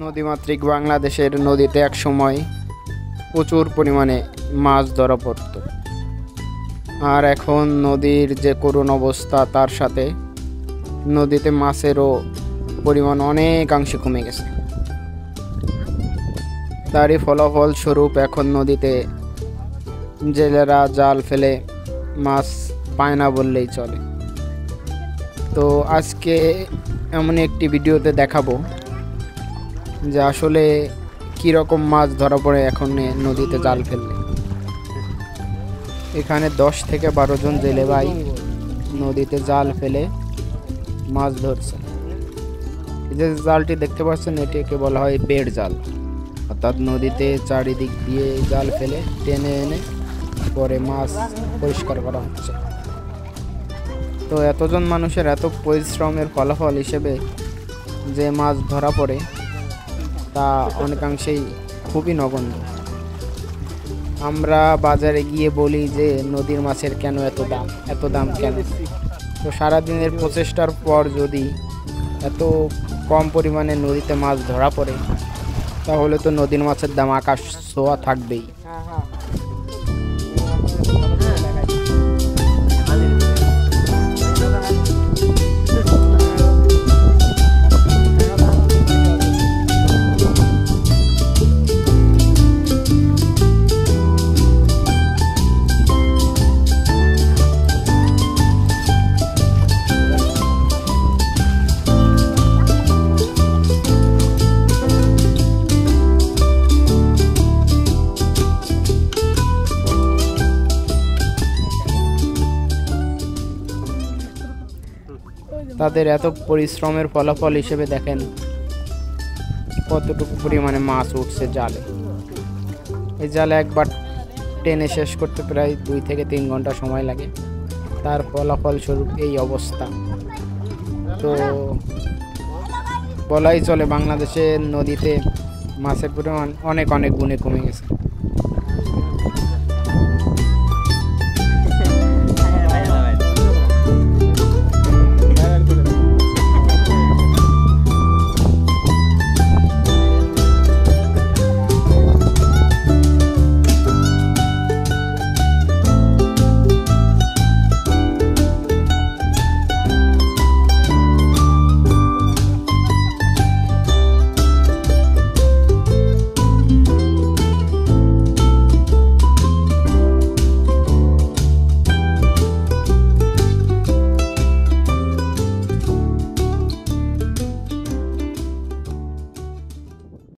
নদীমাতৃক বাংলাদেশের নদীতে একসময় প্রচুর পরিমাণে মাছ ধরা পড়ত, আর এখন নদীর যে করুণ অবস্থা, তার সাথে নদীতে মাছেরও পরিমাণ অনেকাংশে কমে গেছে। তারই ফলাফল স্বরূপ এখন নদীতে জেলেরা জাল ফেলে মাছ পায় না বললেই চলে। তো আজকে এমন একটি ভিডিওতে দেখাবো যে আসলে কীরকম মাছ ধরা পড়ে এখন নদীতে জাল ফেললে। এখানে 10 থেকে 12 জন জেলে ভাই নদীতে জাল ফেলে মাছ ধরছে। এই যে জালটি দেখতে পাচ্ছেন, এটিকে বলা হয় বেড় জাল, অর্থাৎ নদীতে চারিদিক দিয়ে জাল ফেলে টেনে এনে পরে মাছ পরিষ্কার করা হচ্ছে। তো এতজন মানুষের এত পরিশ্রমের ফলাফল হিসেবে যে মাছ ধরা পড়ে তা অনেকাংশেই খুবই নগণ্য। আমরা বাজারে গিয়ে বলি যে নদীর মাছের কেন এত দাম কেন? তো সারাদিনের প্রচেষ্টার পর যদি এত কম পরিমাণে নদীতে মাছ ধরা পড়ে, তাহলে তো নদীর মাছের দাম আকাশ ছোঁয়া থাকবেই। তাদের এত পরিশ্রমের ফলাফল হিসেবে দেখেন কতটুকু পরিমাণে মাছ উঠছে জালে। এই জালে একবার টেনে শেষ করতে প্রায় 2 থেকে 3 ঘন্টা সময় লাগে। তার ফলাফল স্বরূপ এই অবস্থা। তো বলাই চলে বাংলাদেশের নদীতে মাছের পরিমাণ অনেক গুণে কমে গেছে।